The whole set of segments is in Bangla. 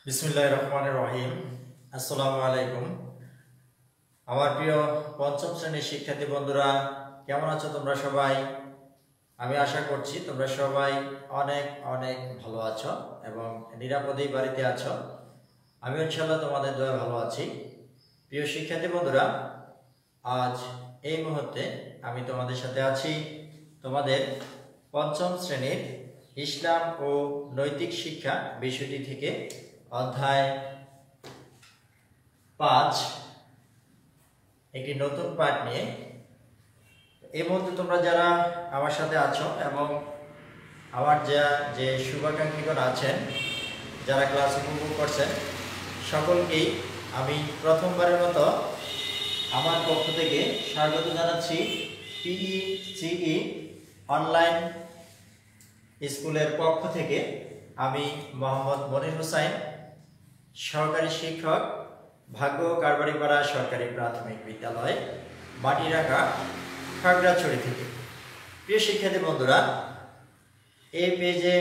বিসমিল্লাহির রহমানির রহিম। আসসালামু আলাইকুম। আমার প্রিয় পঞ্চম শ্রেণীর শিক্ষার্থী বন্ধুরা, কেমন আছো তোমরা সবাই? আমি আশা করছি তোমরা সবাই অনেক অনেক ভালো আছো এবং নিরাপদেই বাড়িতে আছো। আমি ইনশাআল্লাহ তোমাদের দোয়া ভালো আছি। প্রিয় শিক্ষার্থী বন্ধুরা, আজ এই মুহূর্তে আমি তোমাদের সাথে আছি তোমাদের পঞ্চম শ্রেণীর ইসলাম ও নৈতিক শিক্ষা বিষয়টি থেকে অধ্যায় 5 একটি নতুন পাঠ নিয়ে। এই মুহূর্তে তোমরা যারা আমার সাথে আছো এবং আমার যে শুভাকাঙ্ক্ষীগণ আছেন, যারা ক্লাস উপভোগ করছেন, সকলকেই আমি প্রথমবারের মতো আমার পক্ষ থেকে স্বাগত জানাচ্ছি পিইসিই অনলাইন স্কুলের পক্ষ থেকে। আমি মোহাম্মদ মনির হোসেন, সহকারী শিক্ষক, ভাগ্য কারবারিপাড়া সরকারি প্রাথমিক বিদ্যালয়, মাটিরাঙ্গা, খাগড়াছড়ি থেকে। প্রিয় শিক্ষার্থী বন্ধুরা, এই পেজে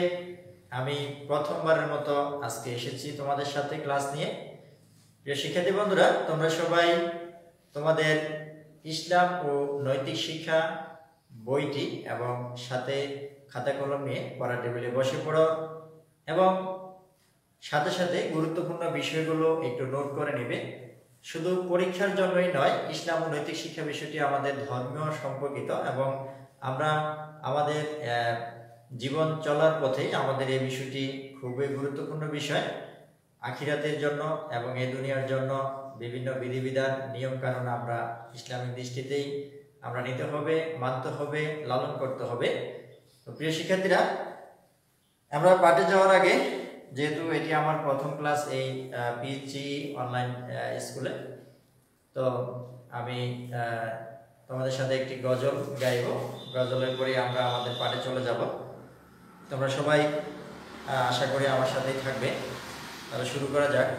আমি প্রথমবারের মতো আজকে এসেছি তোমাদের সাথে ক্লাস নিয়ে। প্রিয় শিক্ষার্থী বন্ধুরা, তোমরা সবাই তোমাদের ইসলাম ও নৈতিক শিক্ষা বইটি এবং সাথে খাতা কলম নিয়ে পড়ার টেবিলে বসে পড়ো এবং সাথে সাথে গুরুত্বপূর্ণ বিষয়গুলো একটু নোট করে নেবে। শুধু পরীক্ষার জন্যই নয়, ইসলাম ও নৈতিক শিক্ষা বিষয়টি আমাদের ধর্মীয় সম্পর্কিত এবং আমরা আমাদের জীবন চলার পথে আমাদের এই বিষয়টি খুবই গুরুত্বপূর্ণ বিষয়। আখিরাতের জন্য এবং এই দুনিয়ার জন্য বিভিন্ন বিধিবিধান নিয়ম কানুন আমরা ইসলামিক দৃষ্টিতেই আমরা নিতে হবে, মানতে হবে, লালন করতে হবে। তো প্রিয় শিক্ষার্থীরা, আমরা পাঠে যাওয়ার আগে, যেহেতু এটি আমার প্রথম ক্লাস এই পিইসিই অনলাইন স্কুলে, তো আমি তোমাদের সাথে একটি গজল গাইব। গজলের পরে আমরা আমাদের পাঠে চলে যাব। তোমরা সবাই আশা করি আমার সাথেই থাকবে। তাহলে শুরু করা যাক।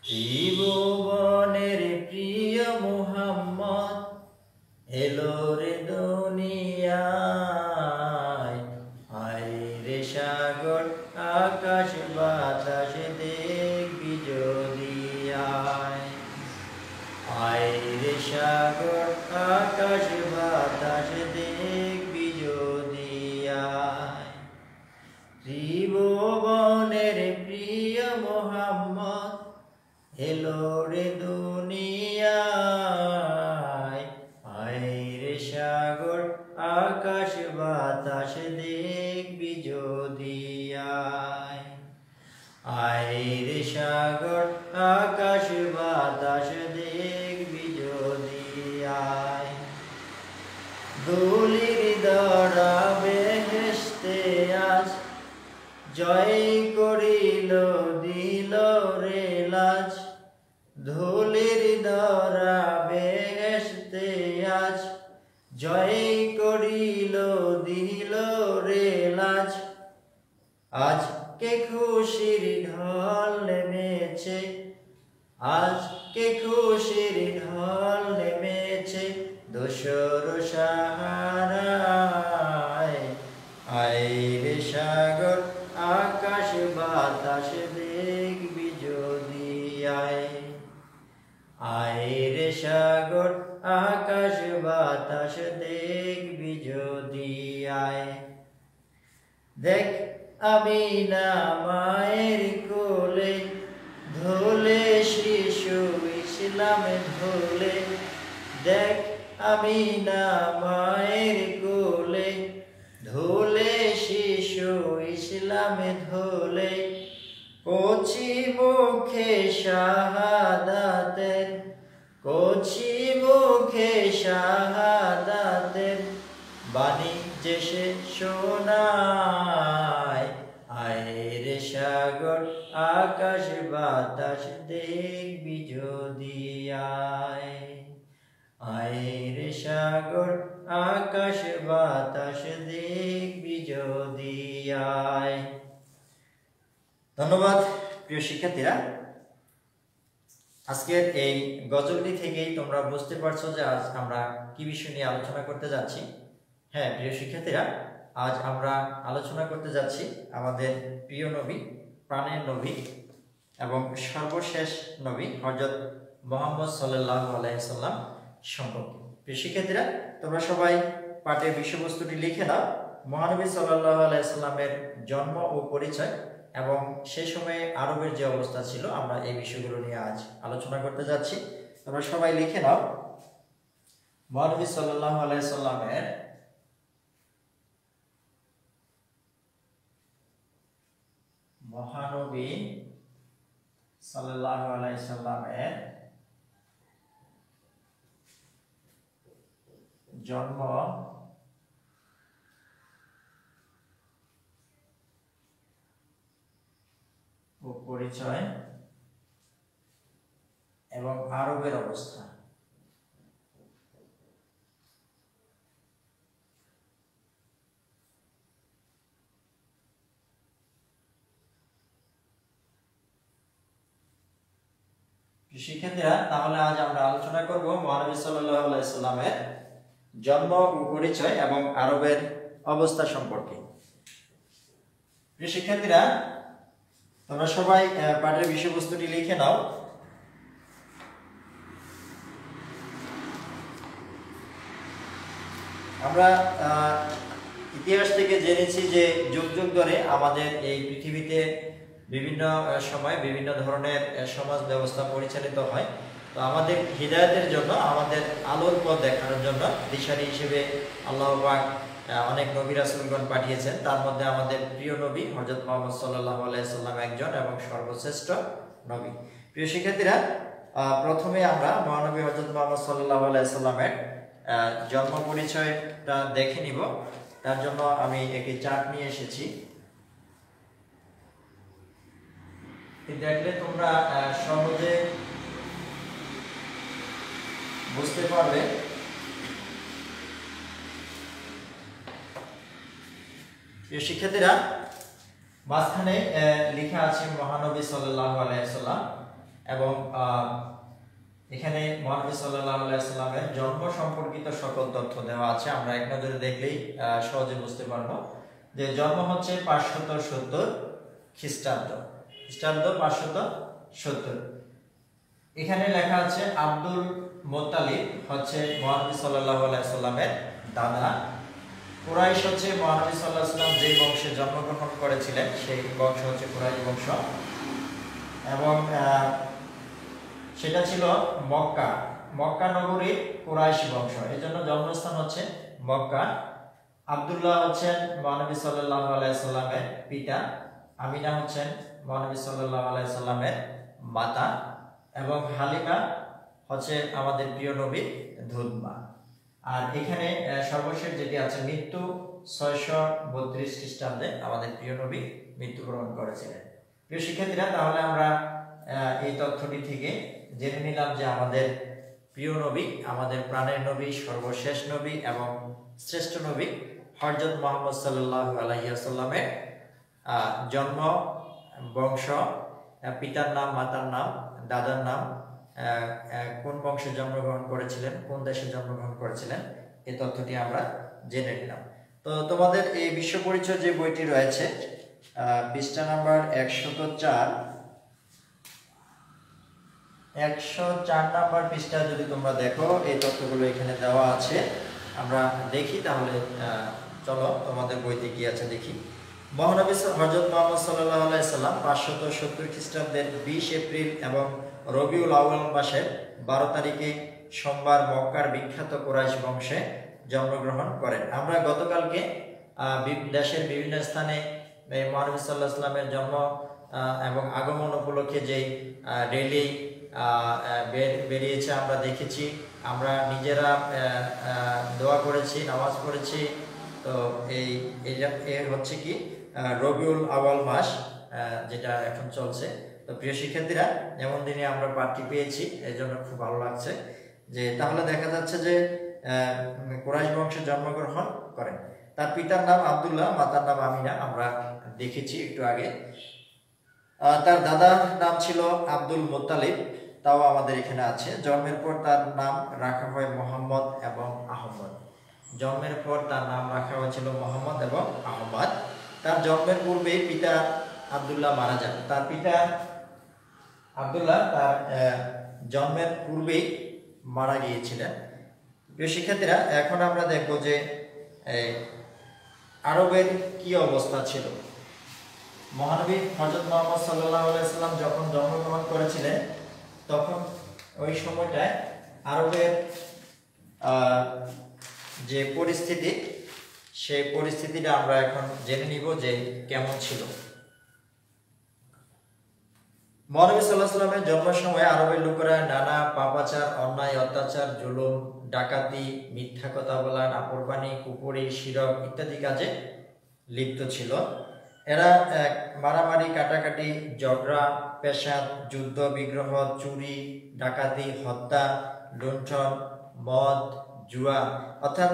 ত্রিভুবনের প্রিয় মুহাম্মদ এলো রে দুনিয়ায়, আয় রে সাগর আকাশ বাতাস দেখবি যদি আয়, আয় রে সাগর আকাশ বাতাস দেখবি যদি আয়। ত্রিভুবনের প্রিয় মুহাম্মদ এলো রে দুনিয়ায়, আয় রে সাগর আকাশ বাতাস দেখবি যদি আয়, আয় রে সাগর আকাশ বাতাস দেখবি যদি আয়। ধুলির দরা বেহেশতে আজ জয় করিল দিল রে লাজ, ধুলির দরা বেহেশতে আজ জয় করিল দিল রে লাজ। আজকে খুশির ঢল নেমেছে, আজকে খুশির ঢল নেমেছে দোসর সাহারায়, আয় রে সাগর আকাশ বাতাস দেখবি যদি আয়, আয় রে সাগর আকাশ বাতাস দেখবি যদি আয়। দেখ আমিনা মায়ের কোলে ধুলে শিশু ইসলাম ধুলে, দেখ আমিনা মায়ের কোলে ধুলে শিশু ইসলাম ধুলে। কচি মুখে শাহাদাতের, কচি মুখে শাহাদাতের বাণী যে সে শোনায়, আয় রে সাগর আকাশ বাতাস দেখবি যদি আয়, আয় রে সাগর আকাশ বাতাস দেখবি যদি আয়। ধন্যবাদ প্রিয় শিক্ষার্থীরা। আজকের এই গজলটি থেকেই তোমরা বুঝতে পারছো যে আজ আমরা কি বিষয় নিয়ে আলোচনা করতে যাচ্ছি। হ্যাঁ প্রিয় শিক্ষার্থীরা, আজ আমরা আলোচনা করতে যাচ্ছি আমাদের প্রিয় নবী প্রাণের নবী এবং সর্বশেষ নবী হযরত মুহাম্মদ সাল্লাল্লাহু আলাইহি সাল্লাম সম্পর্কে। প্রিয় শিক্ষার্থীরা, তোমরা সবাই পাঠের বিষয়বস্তুটি লিখে নাও। মহানবী সাল্লাল্লাহু আলাইহি সাল্লামের জন্ম ও পরিচয় এবং সেই সময়ে আরবের যে অবস্থা ছিল, আমরা এই বিষয়গুলো নিয়ে আজ আলোচনা করতে যাচ্ছি। তোমরা সবাই লিখে নাও। মহানবী সাল্লাল্লাহু আলাইহি সাল্লামের মহানবী সাল্লাল্লাহু আলাইহি সাল্লামের জন্ম ও পরিচয় এবং আরবের অবস্থা। শিক্ষার্থীরা, তাহলে আজ আমরা আলোচনা করব মহানবী সাল্লাল্লাহু আলাইহি সাল্লামের জন্ম ও পরিচয় এবং আরবের অবস্থা সম্পর্কে। শিক্ষার্থীরা, তোমরা সবাই পাঠের বিষয়বস্তুটি লিখে নাও। আমরা ইতিহাস থেকে জেনেছি যে যুগ যুগ ধরে আমাদের এই পৃথিবীতে বিভিন্ন সময় বিভিন্ন ধরনের সমাজ ব্যবস্থা পরিচালিত হয়। তো আমাদের হিদায়াতের জন্য, আমাদের আলোর পথ দেখানোর জন্য দিশারি হিসেবে আল্লাহ পাক অনেক নবী রাসূলগণ পাঠিয়েছেন। তার মধ্যে আমাদের প্রিয় নবী হযরত মুহাম্মদ সাল্লাল্লাহু আলাইহি সাল্লাম একজন এবং সর্বশ্রেষ্ঠ নবী। প্রিয় শিক্ষার্থীরা, প্রথমে আমরা মহানবী হযরত মুহাম্মদ সাল্লাল্লাহু আলাইহি সাল্লামের জন্ম পরিচয়টা দেখে নিব। তার জন্য আমি একটি চার্ট নিয়ে এসেছি। দেখলে তোমরা সহজে বুঝতে পারবে। শিক্ষার্থীরা, মাঝখানে লেখা আছে মহানবী সাল্লাল্লাহু আলাইহি সাল্লাম এবং এখানে মহানবী সাল্লাল্লাহু আলাইহি সাল্লামের জন্ম সম্পর্কিত সকল তথ্য দেওয়া আছে। আমরা এক নজরে দেখলেই সহজে বুঝতে পারবো যে জন্ম হচ্ছে 570 খ্রিস্টাব্দ। 570। এখানে লেখা আছে আব্দুল মুত্তালিব হচ্ছে মহানবী সাল্লাল্লাহু আলাইহি সাল্লামের দাদা। কুরাইশ হচ্ছে মহানবী সাল্লাল্লাহু আলাইহি সাল্লাম যে বংশে জন্মগ্রহণ করেছিলেন সেই বংশ হচ্ছে কুরাইশ বংশ এবং সেটা ছিল মক্কা নগরীর কুরাইশ বংশ। এজন্য জন্মস্থান হচ্ছে মক্কা। আব্দুল্লাহ হচ্ছেন মহানবী সাল্লাল্লাহু আলাইহি সাল্লামের পিতা। আমিনা হচ্ছেন মহানবী সাল্লাল্লাহু আলাইহি সাল্লামের মাতা এবং হালিমা হচ্ছে আমাদের প্রিয় নবীর ধুতমা। আর এখানে সর্বশেষ যেটি আছে মৃত্যু 632 খ্রিস্টাব্দে আমাদের প্রিয় নবী মৃত্যুবরণ করেছিলেন। প্রিয় শিক্ষার্থীরা, তাহলে আমরা এই তথ্যটি থেকে জেনে নিলাম যে আমাদের প্রিয় নবী, আমাদের প্রাণের নবী, সর্বশেষ নবী এবং শ্রেষ্ঠ নবী হযরত মুহাম্মদ সাল্লাল্লাহু আলাইহি ওয়াসাল্লামের জন্ম, বংশ, পিতার নাম, মাতার নাম, দাদার নাম, কোন বংশে জন্মগ্রহণ করেছিলেন, কোন দেশে জন্মগ্রহণ করেছিলেন, এই তথ্যটি আমরা জেনে নিলাম। তো তোমাদের এই বিশ্ব পরিচয় যে বইটি রয়েছে পৃষ্ঠা নাম্বার 104 নাম্বার পৃষ্ঠা যদি তোমরা দেখো, এই তথ্যগুলো এখানে দেওয়া আছে। আমরা দেখি তাহলে, চলো তোমাদের বইতে কি আছে দেখি। মহানবী হযরত মুহাম্মদ সাল্লাল্লাহু আলাইহি সাল্লাম 570 খ্রিস্টাব্দের 20 এপ্রিল এবং রবিউল আউয়াল মাসের 12 তারিখে সোমবার মক্কার বিখ্যাত কুরাইশ বংশে জন্মগ্রহণ করেন। আমরা গতকালকে দেশের বিভিন্ন স্থানে মহানবী সাল্লাল্লাহু আলাইহি সাল্লামের জন্ম এবং আগমন উপলক্ষে যেই র্যালি বেরিয়েছে আমরা দেখেছি। আমরা নিজেরা দোয়া করেছি, নামাজ পড়েছি। তো এই হচ্ছে কি রবিউল আউয়াল মাস, যেটা এখন চলছে। তো প্রিয় শিক্ষার্থীরা, এমন দিনে আমরা পাঠটি পেয়েছি, এই জন্য খুব ভালো লাগছে। যে তাহলে দেখা যাচ্ছে যে কুরাইশ বংশে জন্মগ্রহণ করেন। তার পিতার নাম আব্দুল্লাহ, মাতার নাম আমিনা, আমরা দেখেছি একটু আগে। তার দাদার নাম ছিল আব্দুল মুত্তালিব, তাও আমাদের এখানে আছে। জন্মের পর তার নাম রাখা হয় মোহাম্মদ এবং আহমদ। জন্মের পর তার নাম রাখা হয়েছিল মোহাম্মদ এবং আহমদ। তার জন্মের পূর্বে পিতা আব্দুল্লাহ মারা যান। তার পিতা আব্দুল্লাহ তার জন্মের পূর্বেই মারা গিয়েছিলেন। প্রিয় শিক্ষার্থীরা, এখন আমরা দেখব যে আরবের কি অবস্থা ছিল। মহানবী হযরত মুহাম্মদ সাল্লাল্লাহু আলাইহি সাল্লাম যখন জন্মগ্রহণ করেছিলেন তখন ওই সময়টায় আরবের যে পরিস্থিতি, সেই পরিস্থিতিটা আমরা এখন জেনে নিব যে কেমন ছিল। মহানবী সাল্লাল্লাহু আলাইহি সাল্লামের জন্মের সময় আরবের লোকেরা নানা পাপাচার, অন্যায়, অত্যাচার, জুলুম, ডাকাতি, মিথ্যা কথা বলা, নাফরমানি, কুফরি, শিরক ইত্যাদি কাজে লিপ্ত ছিল। এরা মারামারি, কাটাকাটি, ঝগড়া, পেশাদ, যুদ্ধ বিগ্রহ, চুরি, ডাকাতি, হত্যা, লুণ্ঠন, মদ, জুয়া অর্থাৎ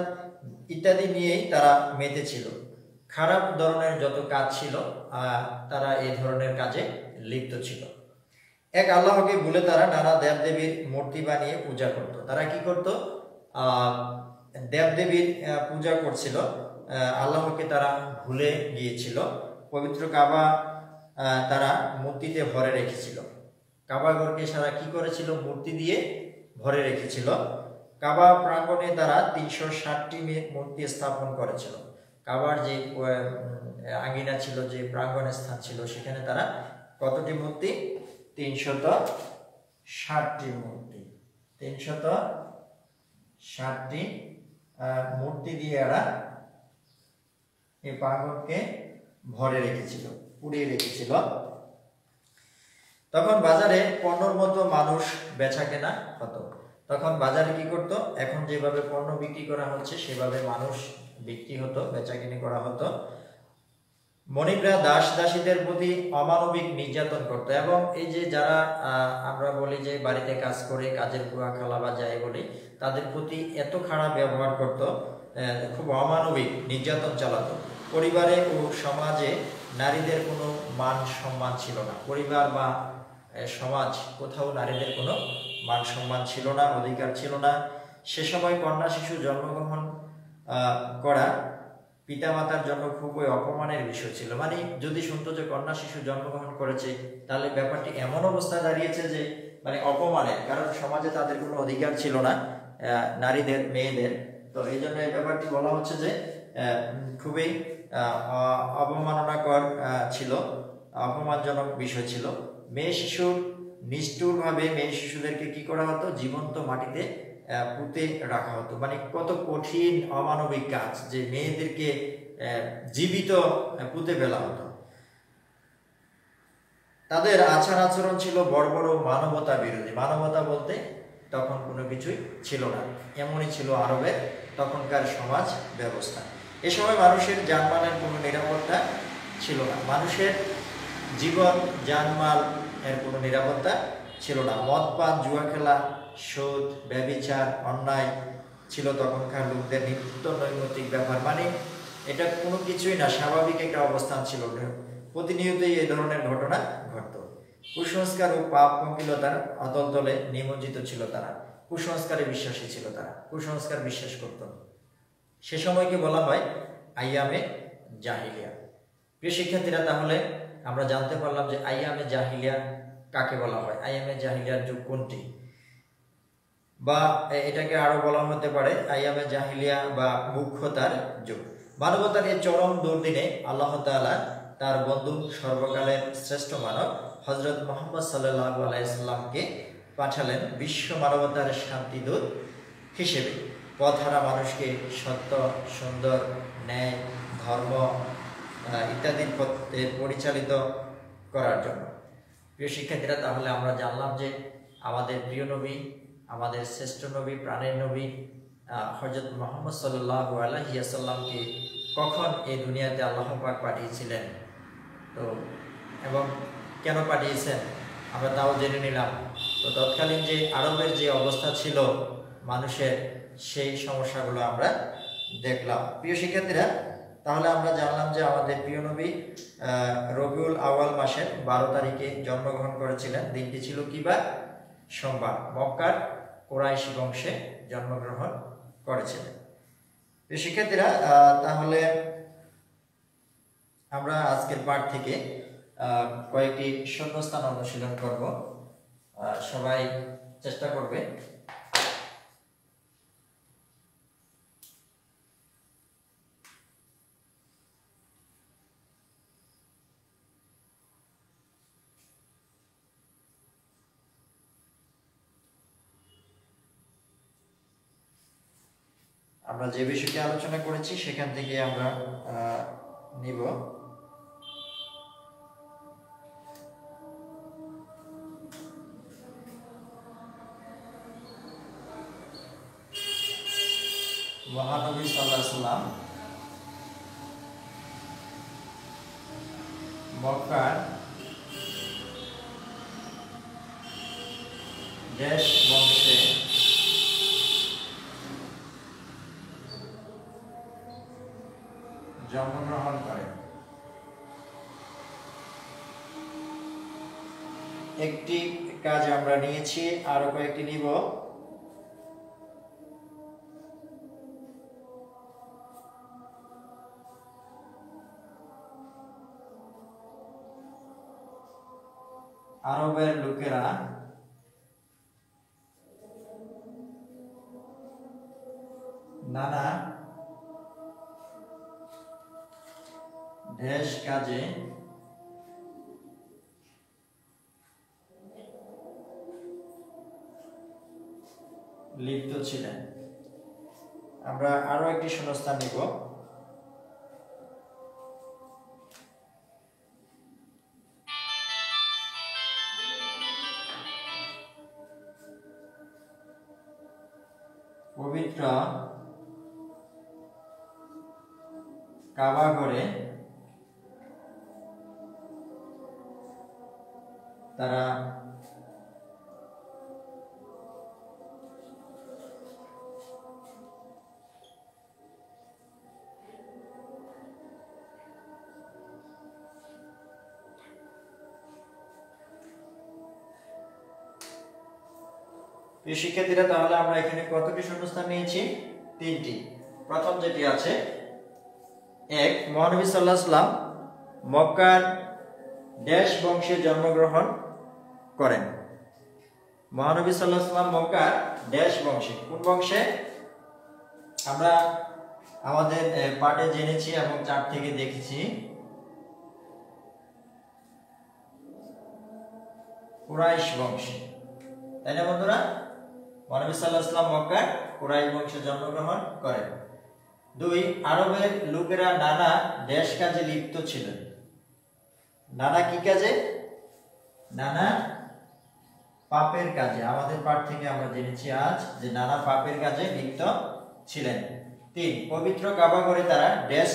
ইত্যাদি নিয়েই তারা মেতেছিল। খারাপ ধরনের যত কাজ ছিল তারা এই ধরনের কাজে লিপ্ত ছিল। এক আল্লাহকে ভুলে তারা নানা দেবদেবীর মূর্তি বানিয়ে পূজা করত। তারা কি করত? দেবদেবীর পূজা করছিল, আল্লাহকে তারা ভুলে গিয়েছিল। পবিত্র কাবা তারা মূর্তিতে ভরে রেখেছিল। কাবা ঘরকে সারা কি করেছিল? মূর্তি দিয়ে ভরে রেখেছিল। কাবা প্রাঙ্গণে তারা 360টি মূর্তি স্থাপন করেছিল। কাবার যে আঙ্গিনা ছিল, যে প্রাঙ্গণের স্থান ছিল, সেখানে তারা কতটি মূর্তি? 360টি মূর্তি। 360টি মূর্তি দিয়ে এরা এই প্রাঙ্গণকে ভরে রেখেছিল, পুড়িয়ে রেখেছিল। তখন বাজারে পণ্যর মতো মানুষ বেচা কেনা হতো। তখন বাজারে কি করতো? এখন যেভাবে পণ্য বিক্রি করা হচ্ছে সেভাবে মানুষ বিক্রি হতো, বেচাকিনি করা হতো। মনিকরা দাস দাসীদের প্রতি অমানবিক নির্যাতন করত। এবং এই যে যারা আমরা বলি যে বাড়িতে কাজ করে কাজের বুয়া খালা বা যাই বলি, তাদের প্রতি এত খারাপ ব্যবহার করত, খুব অমানবিক নির্যাতন চালাতো। পরিবারে ও সমাজে নারীদের কোনো মান সম্মান ছিল না। পরিবার বা সমাজ কোথাও নারীদের কোনো মান সম্মান ছিল না, অধিকার ছিল না। সে সময় কন্যা শিশু জন্মগ্রহণ করা পিতামাতার জন্য খুবই অপমানের বিষয় ছিল। মানে যদি শুনতো যে কন্যা শিশু জন্মগ্রহণ করেছে, তাহলে ব্যাপারটি এমন অবস্থায় দাঁড়িয়েছে যে মানে অপমানের, কারণ সমাজে তাদের কোনো অধিকার ছিল না নারীদের, মেয়েদের। তো এই জন্য এই ব্যাপারটি বলা হচ্ছে যে খুবই অবমাননাকর ছিল, অপমানজনক বিষয় ছিল। মেয়ে শিশুর নিষ্ঠুরভাবে মেয়ে শিশুদেরকে কি করা হতো? জীবন্ত মাটিতে পুঁতে রাখা হতো। মানে কত কঠিন অমানবিক কাজ যে মেয়েদেরকে জীবিত পুঁতে ফেলা হতো। তাদের আচার আচরণ ছিল বর্বর ও মানবতা বিরোধী। মানবতা বলতে তখন কোনো কিছুই ছিল না, এমনই ছিল আরবের তখনকার সমাজ ব্যবস্থা। এ সময় মানুষের জানমালের কোনো নিরাপত্তা ছিল না, মানুষের জীবন জানমাল এর কোনো নিরাপত্তা ছিল না। মদ পান, জুয়া খেলা, সুদ, ব্যভিচার, অন্যায় ছিল তখনকার লোকদের নিত্য নৈমিত্তিক ব্যাপার। মানে এটা কোনো কিছুই না, স্বাভাবিক একটা অবস্থান ছিল। প্রতিনিয়তই এই ধরনের ঘটনা ঘটত। কুসংস্কার ও পাপ পঙ্কিলতার অতল তলে নিমজ্জিত ছিল তারা। কুসংস্কারে বিশ্বাসী ছিল তারা, কুসংস্কার বিশ্বাস করত। সে সময়কে বলা হয় আইয়ামে জাহিলিয়া। প্রিয় শিক্ষার্থীরা, তাহলে আমরা জানতে পারলাম যে আইয়ামে জাহিলিয়া কাকে বলা হয়, আইয়ামে জাহিলিয়ার যুগ কোনটি, বা এটাকে আরো বলা হতে পারে আইয়ামে জাহিলিয়া বা মুখ্যতার যুগ। মানবতার এই চরম দুর্দিনে আল্লাহ তাআলা তার বন্ধু সর্বকালের শ্রেষ্ঠ মানব হযরত মুহাম্মদ সাল্লাল্লাহু আলাইহি সাল্লামকে পাঠালেন বিশ্ব মানবতার শান্তিদূত হিসেবে, পথহারা মানুষকে সত্য, সুন্দর, ন্যায়, ধর্ম ইত্যাদির পথে পরিচালিত করার জন্য। প্রিয় শিক্ষার্থীরা, তাহলে আমরা জানলাম যে আমাদের প্রিয় নবী, আমাদের শ্রেষ্ঠ নবী, প্রাণের নবী হযরত মুহাম্মদ সাল্লাল্লাহু আলাইহি ওয়াসাল্লামকে কখন এই দুনিয়াতে আল্লাহ পাক পাঠিয়েছিলেন, তো এবং কেন পাঠিয়েছেন আমরা তাও জেনে নিলাম। তো তৎকালীন যে আরবের যে অবস্থা ছিল মানুষের, সেই সমস্যাগুলো আমরা দেখলাম। প্রিয় শিক্ষার্থীরা, তাহলে আমরা জানলাম যে আমাদের প্রিয় নবী রবিউল আউয়াল মাসের 12 তারিখে জন্মগ্রহণ করেছিলেন। দিনটি ছিল কি বার? সোমবার। মক্কার কুরাইশী বংশে জন্মগ্রহণ করেছিলেন। প্রিয় শিক্ষার্থীরা, তাহলে আমরা আজকের পাঠ থেকে কয়েকটি শূন্যস্থান অনুশীলন করব। সবাই চেষ্টা করবে। আমরা যে বিষয়টি আলোচনা করেছি সেখান থেকে আমরা নিব। মহানবী সাল্লাল্লাহু আলাইহি ওয়াসাল্লাম মক্কার দেশ বংশে জন্মগ্রহণ করেন। একটি কাজ আমরা নিয়েছি, আরো কয়েকটি নিব। আরবের লোকেরা নানা দেশ কাজে লিপ্ত ছিলেন। আমরা আরো একটি শূন্যস্থান নিব। পবিত্র কাবা ঘরে তারা শিক্ষার্থীরা, তাহলে আমরা এখানে কতটি শূন্যস্থান নিয়েছি? 3টি। প্রথম যেটি আছে, 1, মহানবী সাল্লাল্লাহু আলাইহি ওয়াসাল্লাম মক্কার দেশ বংশে জন্মগ্রহণ করেন। মহানবী সাল্লাল্লাহু আলাইহি ওয়াসাল্লাম মক্কার দেশ বংশে, কোন বংশে? আমরা আমাদের পাঠে জেনেছি এবং চার্ট থেকে দেখেছি কুরাইশ বংশে, তাই না বন্ধুরা? মহানবী সাল্লাল্লাহু আলাইহি ওয়াসাল্লাম মক্কার কুরাইশ বংশে জন্মগ্রহণ করেন। 2, আরবের লোকেরা নানা দেশ কাজে লিপ্ত ছিলেন। নানা কি কাজে? নানা পাপের কাজে। আমাদের পাঠ থেকে আমরা জেনেছি আজ যে নানা পাপের কাজে লিপ্ত ছিলেন। 3, পবিত্র কাবা ঘরে তারা দেশ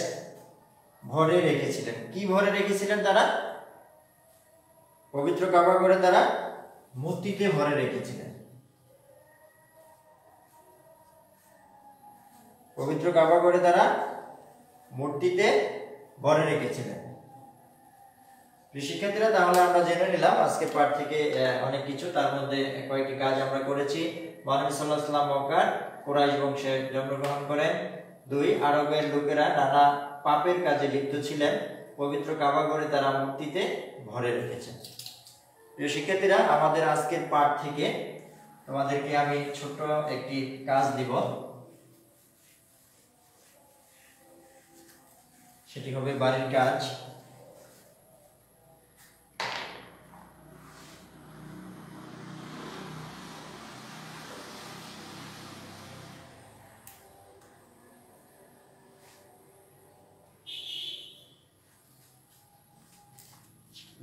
ভরে রেখেছিলেন। কি ভরে রেখেছিলেন তারা? পবিত্র কাবা ঘরে তারা মূর্তিতে ভরে রেখেছিলেন। পবিত্র কাবা ঘরে তারা মূর্তিতে ভরে রেখেছিলেন। শিক্ষার্থীরা, তাহলে আমরা জেনে নিলাম আজকে পাঠ থেকে অনেক কিছু। তার মধ্যে কয়েকটি কাজ আমরা করেছি। মহানবী সাল্লাল্লাহু আলাইহি ওয়াসাল্লাম মক্কার কুরাইশ বংশে জন্মগ্রহণ করেন। 2, আরবের লোকেরা নানা পাপের কাজে লিপ্ত ছিলেন। পবিত্র কাবা ঘরে তারা মূর্তিতে ভরে রেখেছেন। প্রিয় শিক্ষার্থীরা, আমাদের আজকের পাঠ থেকে তোমাদেরকে আমি ছোট একটি কাজ দিব। সেটি হবে বাড়ির কাজ।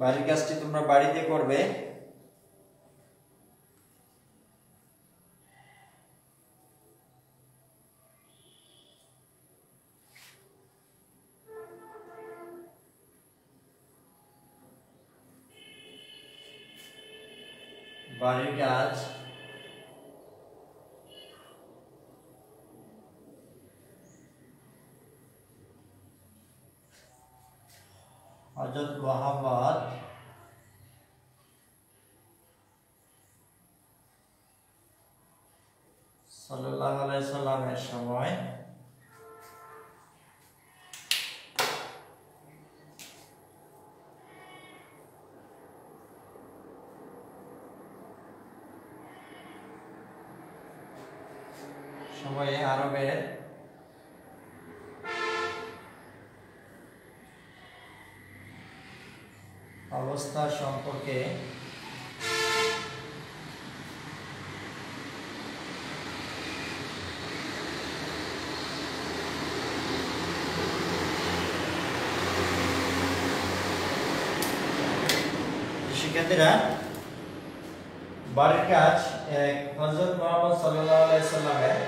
বাড়ির কাজটি তোমরা বাড়িতে করবে। বাড়ির কাজ হযরত মুহাম্মদ সাল্লাল্লাহু আলাইহি সাল্লামের সময় সময়ে আরবের অবস্থা সম্পর্কে শিক্ষার্থীরা বাড়ির কাজ হযরত মুহাম্মদ সাল্লাল্লাহু আলাইহি সাল্লামের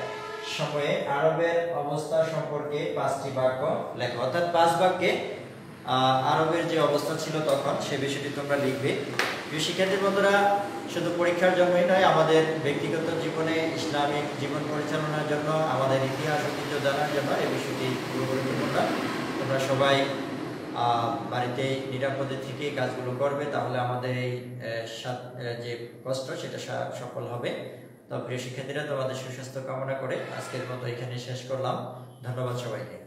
সময়ে আরবের অবস্থা সম্পর্কে 5টি বাক্য লেখো, অর্থাৎ 5 বাক্যে আরবের যে অবস্থা ছিল তখন সে বিষয়টি তোমরা লিখবে। শিক্ষার্থী বন্ধুরা, শুধু পরীক্ষার জন্যই নয়, আমাদের ব্যক্তিগত জীবনে ইসলামিক জীবন পরিচালনার জন্য, আমাদের ইতিহাস ঐতিহ্য জানার জন্য এই বিষয়টি খুবই গুরুত্বপূর্ণ। তোমরা সবাই বাড়িতে নিরাপদে থেকে কাজগুলো করবে, তাহলে আমাদের এই যে কষ্ট সেটা সফল হবে। তো প্রিয় শিক্ষার্থীরা, তোমাদের সুস্বাস্থ্য কামনা করে আজকের মতো এখানে শেষ করলাম। ধন্যবাদ সবাইকে।